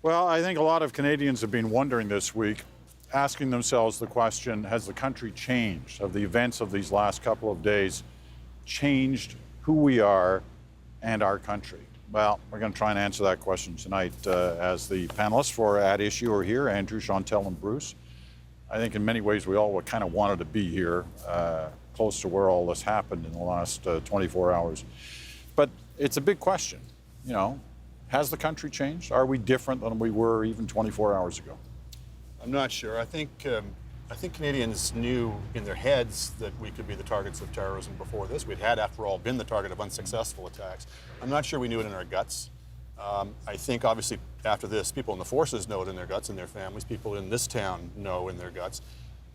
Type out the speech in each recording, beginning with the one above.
Well, I think a lot of Canadians have been wondering this week, asking themselves the question, has the country changed? Have the events of these last couple of days changed who we are and our country? Well, we're going to try and answer that question tonight as the panelists for At Issue are here, Andrew, Chantal, and Bruce. I think in many ways we all kind of wanted to be here, close to where all this happened in the last 24 hours. But it's a big question, you know. Has the country changed? Are we different than we were even 24 hours ago? I'm not sure. I think Canadians knew in their heads that we could be the targets of terrorism before this. We'd had, after all, been the target of unsuccessful attacks. I'm not sure we knew it in our guts. I think, obviously, after this, people in the forces know it in their guts and their families. People in this town know in their guts.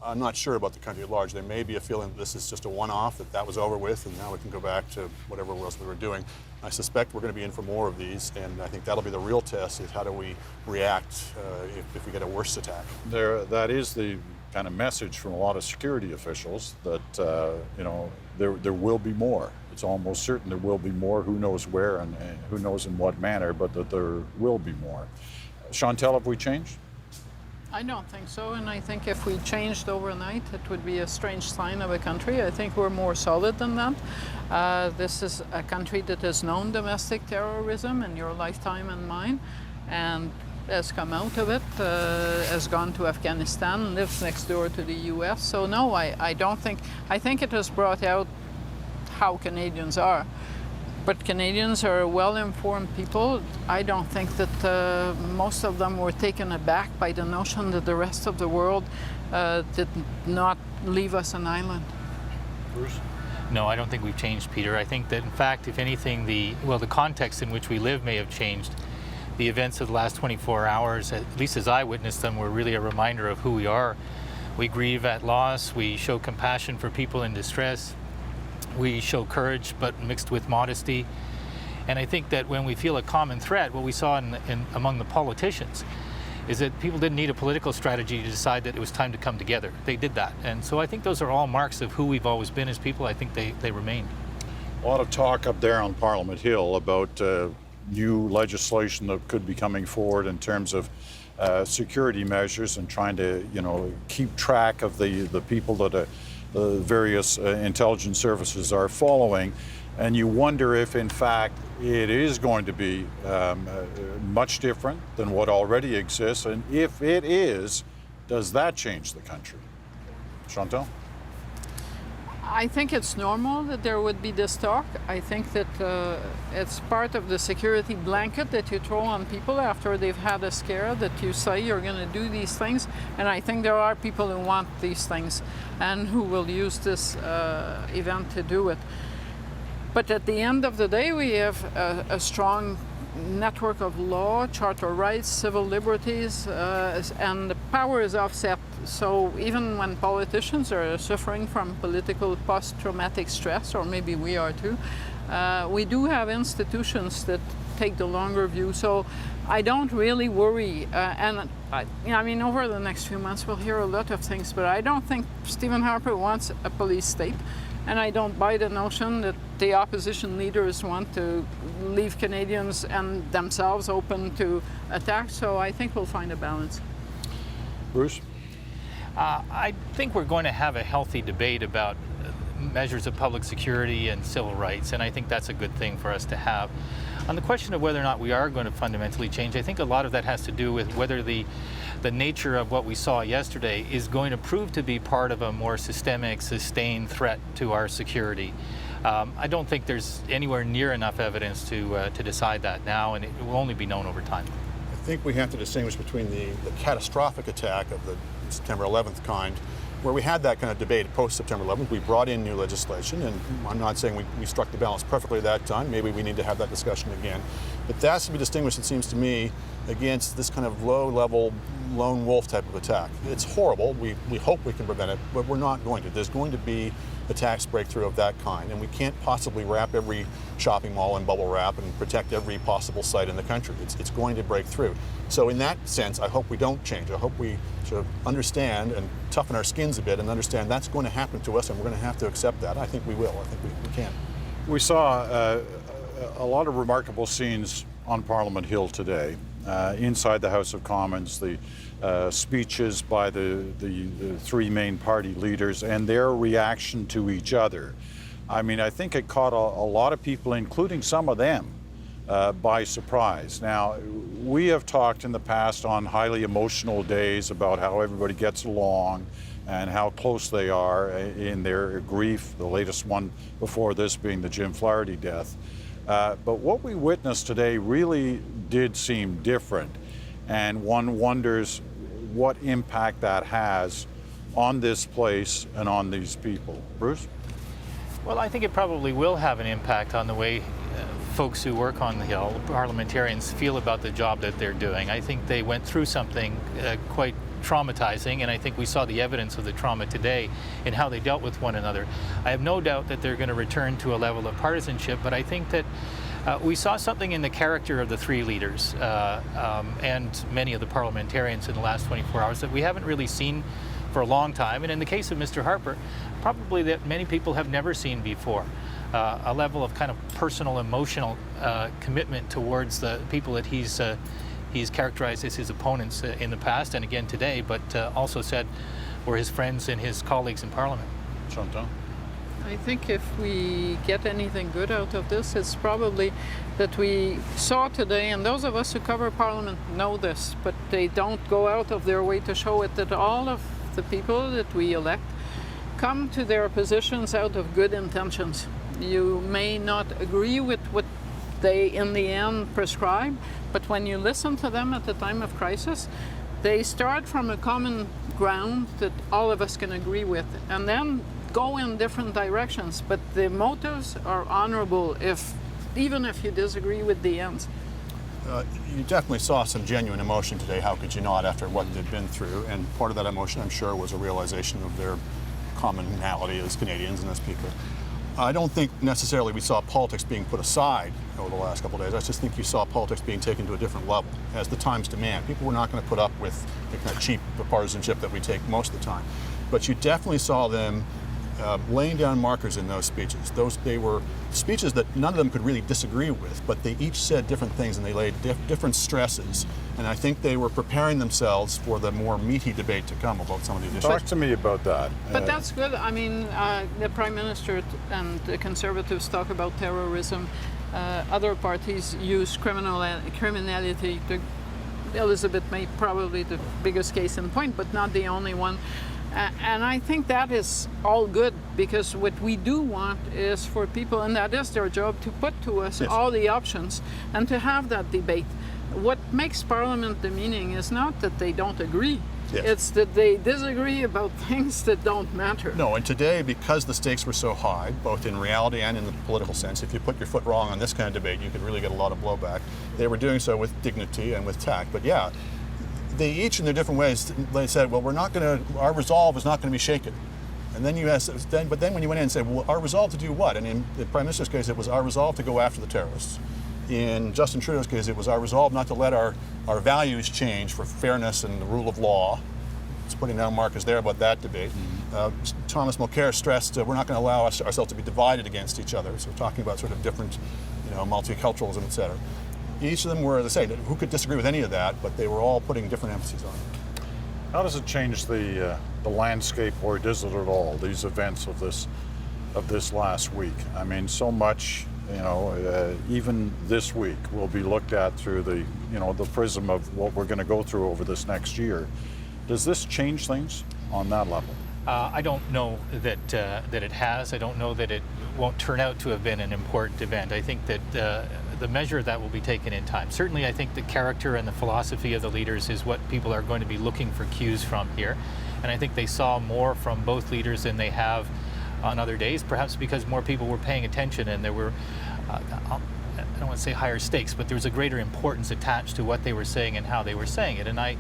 I'm not sure about the country at large. There may be a feeling that this is just a one-off, that was over with, and now we can go back to whatever else we were doing. I suspect we're going to be in for more of these, and I think that'll be the real test, is how do we react if we get a worse attack. That is the kind of message from a lot of security officials that, you know, there will be more. It's almost certain there will be more. Who knows where and who knows in what manner, but that there will be more. Chantal, have we changed? I don't think so, and I think if we changed overnight, it would be a strange sign of a country. I think we're more solid than that. This is a country that has known domestic terrorism in your lifetime and mine, and has come out of it, has gone to Afghanistan, lives next door to the US. So no, I don't think, I think it has brought out how Canadians are. But Canadians are well-informed people. I don't think that most of them were taken aback by the notion that the rest of the world did not leave us an island. Bruce? No, I don't think we've changed, Peter. I think that, in fact, if anything, the context in which we live may have changed. The events of the last 24 hours, at least as I witnessed them, were really a reminder of who we are. We grieve at loss. We show compassion for people in distress. We show courage, but mixed with modesty. And I think that when we feel a common threat, what we saw among the politicians is that people didn't need a political strategy to decide that it was time to come together. They did that. And so I think those are all marks of who we've always been as people. I think they remain. A lot of talk up there on Parliament Hill about new legislation that could be coming forward in terms of security measures and trying to, you know, keep track of the people that the various intelligence services are following, and you wonder if in fact it is going to be much different than what already exists, and if it is, does that change the country? Chantal? I think it's normal that there would be this talk. I think that it's part of the security blanket that you throw on people after they've had a scare, that you say you're going to do these things. And I think there are people who want these things and who will use this event to do it. But at the end of the day, we have a strong network of law, charter rights, civil liberties, and the power is offset. So even when politicians are suffering from political post-traumatic stress, or maybe we are too, we do have institutions that take the longer view. So I don't really worry. I mean, over the next few months, we'll hear a lot of things, but I don't think Stephen Harper wants a police state. And I don't buy the notion that the opposition leaders want to leave Canadians and themselves open to attack. So I think we'll find a balance. Bruce? I think we're going to have a healthy debate about measures of public security and civil rights, and I think that's a good thing for us to have. On the question of whether or not we are going to fundamentally change, I think a lot of that has to do with whether the nature of what we saw yesterday is going to prove to be part of a more systemic, sustained threat to our security. I don't think there's anywhere near enough evidence to decide that now, and it will only be known over time. I think we have to distinguish between the catastrophic attack of the September 11th kind, where we had that kind of debate post-September 11th. We brought in new legislation, and I'm not saying we struck the balance perfectly that time. Maybe we need to have that discussion again. But that has to be distinguished, it seems to me, against this kind of low-level, lone wolf type of attack. It's horrible. We hope we can prevent it, but we're not going to. There's going to be attacks breakthrough of that kind, and we can't possibly wrap every shopping mall in bubble wrap and protect every possible site in the country. It's going to break through. So in that sense, I hope we don't change. I hope we sort of understand and toughen our skins a bit and understand that's going to happen to us, and we're going to have to accept that. I think we will. I think we can. We saw a lot of remarkable scenes on Parliament Hill today. inside the House of Commons, the speeches by the three main party leaders and their reaction to each other. I mean, I think it caught a lot of people, including some of them, by surprise. Now, we have talked in the past on highly emotional days about how everybody gets along and how close they are in their grief, the latest one before this being the Jim Flaherty death. But what we witnessed today really did seem different, and one wonders what impact that has on this place and on these people. Bruce? Well, I think it probably will have an impact on the way folks who work on the Hill, parliamentarians, feel about the job that they're doing. I think they went through something quite traumatizing, and I think we saw the evidence of the trauma today in how they dealt with one another. I have no doubt that they're going to return to a level of partisanship, but I think that we saw something in the character of the three leaders and many of the parliamentarians in the last 24 hours that we haven't really seen for a long time, and in the case of Mr. Harper, probably that many people have never seen before. A level of kind of personal, emotional commitment towards the people that he's characterized as his opponents in the past and again today, but also said were his friends and his colleagues in Parliament. Chantal? I think if we get anything good out of this, it's probably that we saw today, and those of us who cover Parliament know this, but they don't go out of their way to show it, that all of the people that we elect come to their positions out of good intentions. You may not agree with what they in the end prescribe, but when you listen to them at the time of crisis, they start from a common ground that all of us can agree with, and then go in different directions, but the motives are honorable even if you disagree with the ends. You definitely saw some genuine emotion today. How could you not, after what they've been through? And part of that emotion, I'm sure, was a realization of their commonality as Canadians and as people. I don't think necessarily we saw politics being put aside over the last couple of days. I just think you saw politics being taken to a different level as the times demand. People were not going to put up with the kind of cheap partisanship that we take most of the time. But you definitely saw them laying down markers in those speeches. They were speeches that none of them could really disagree with, but they each said different things and they laid different stresses. And I think they were preparing themselves for the more meaty debate to come about some of these issues. Talk to me about that. But that's good. I mean, the Prime Minister and the Conservatives talk about terrorism. Other parties use criminality. Elizabeth May probably the biggest case in point, but not the only one. And I think that is all good, because what we do want is for people, and that is their job, to put to us all the options and to have that debate. What makes Parliament demeaning is not that they don't agree. Yes. It's that they disagree about things that don't matter. No, and today, because the stakes were so high, both in reality and in the political sense, if you put your foot wrong on this kind of debate, you could really get a lot of blowback. They were doing so with dignity and with tact. But yeah, they each in their different ways, they said, well, our resolve is not going to be shaken. And then you asked, but then when you went in and said, well, our resolve to do what? And in the Prime Minister's case, it was our resolve to go after the terrorists. In Justin Trudeau's case, it was our resolve not to let our values change for fairness and the rule of law. It's putting down markers there about that debate. Thomas Mulcair stressed we're not going to allow ourselves to be divided against each other. So we're talking about sort of different, multiculturalism, et cetera. Each of them were, as I say, who could disagree with any of that, but they were all putting different emphases on it. How does it change the landscape, or does it at all, these events of this last week? I mean, so much, even this week will be looked at through the prism of what we're going to go through over this next year. Does this change things on that level? I don't know that it has. I don't know that it won't turn out to have been an important event. I think that the measure of that will be taken in time. Certainly, I think the character and the philosophy of the leaders is what people are going to be looking for cues from here. And I think they saw more from both leaders than they have on other days, perhaps because more people were paying attention and there were, I don't want to say higher stakes, but there was a greater importance attached to what they were saying and how they were saying it. And I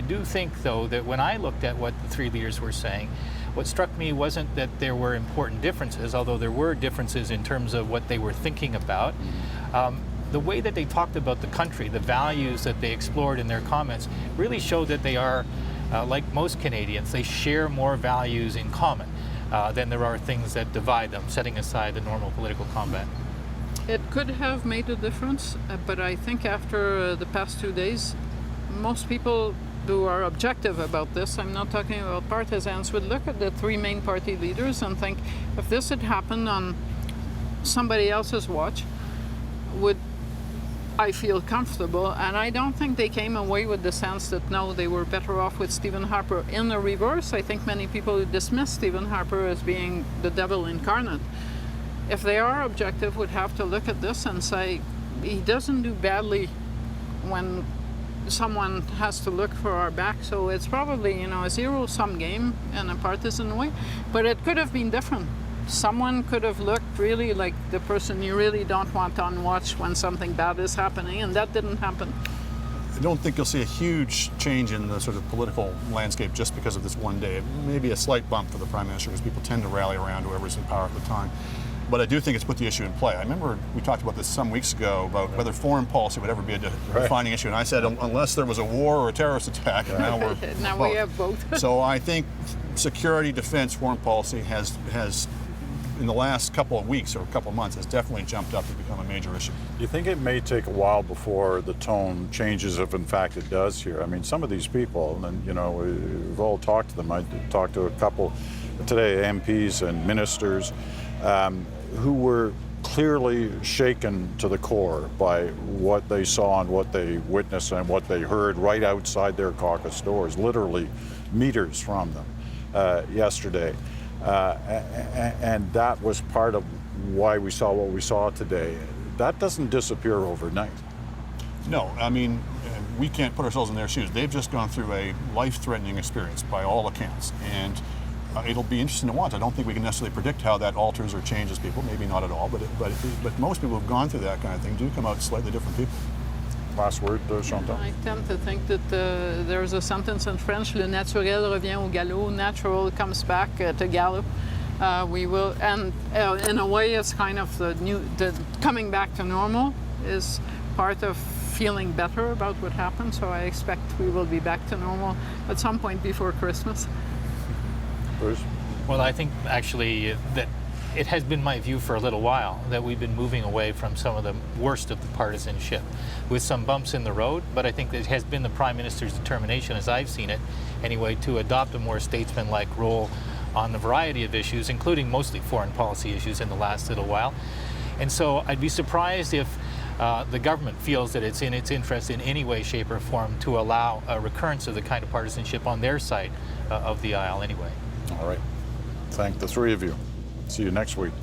do think, though, that when I looked at what the three leaders were saying, what struck me wasn't that there were important differences, although there were differences in terms of what they were thinking about. The way that they talked about the country, the values that they explored in their comments, really showed that they are, like most Canadians, they share more values in common than there are things that divide them, setting aside the normal political combat. It could have made a difference, but I think after the past 2 days, most people who are objective about this, I'm not talking about partisans, would look at the three main party leaders and think, if this had happened on somebody else's watch, would I feel comfortable? And I don't think they came away with the sense that no, they were better off with Stephen Harper. In the reverse, I think many people who dismiss Stephen Harper as being the devil incarnate, if they are objective, would have to look at this and say, he doesn't do badly when someone has to look for our back. So it's probably, a zero-sum game in a partisan way, but it could have been different. Someone could have looked really like the person you really don't want on watch when something bad is happening, and that didn't happen. I don't think you'll see a huge change in the sort of political landscape just because of this one day. Maybe a slight bump for the Prime Minister because people tend to rally around whoever's in power at the time. But I do think it's put the issue in play. I remember we talked about this some weeks ago about whether foreign policy would ever be a defining issue, and I said unless there was a war or a terrorist attack, and now we're now both. we have both. So I think security, defense, foreign policy has in the last couple of weeks or a couple of months has definitely jumped up to become a major issue. You think it may take a while before the tone changes, if in fact it does here? I mean, some of these people, and we've all talked to them. I talked to a couple today, MPs and ministers, who were clearly shaken to the core by what they saw and what they witnessed and what they heard right outside their caucus doors, literally meters from them yesterday. And that was part of why we saw what we saw today. That doesn't disappear overnight. No, I mean, we can't put ourselves in their shoes. They've just gone through a life-threatening experience by all accounts, and it'll be interesting to watch. I don't think we can necessarily predict how that alters or changes people. Maybe not at all, but most people who've gone through that kind of thing do come out slightly different people. Last word, Chantal? I tend to think that there's a sentence in French, le naturel revient au galop, natural comes back to gallop. We will, and in a way it's kind of the coming back to normal is part of feeling better about what happened, so I expect we will be back to normal at some point before Christmas. Bruce? Well, I think actually that it has been my view for a little while that we've been moving away from some of the worst of the partisanship with some bumps in the road, but I think that it has been the Prime Minister's determination, as I've seen it anyway, to adopt a more statesman-like role on the variety of issues, including mostly foreign policy issues in the last little while. And so I'd be surprised if the government feels that it's in its interest in any way, shape, or form to allow a recurrence of the kind of partisanship on their side of the aisle anyway. All right. Thank the three of you. See you next week.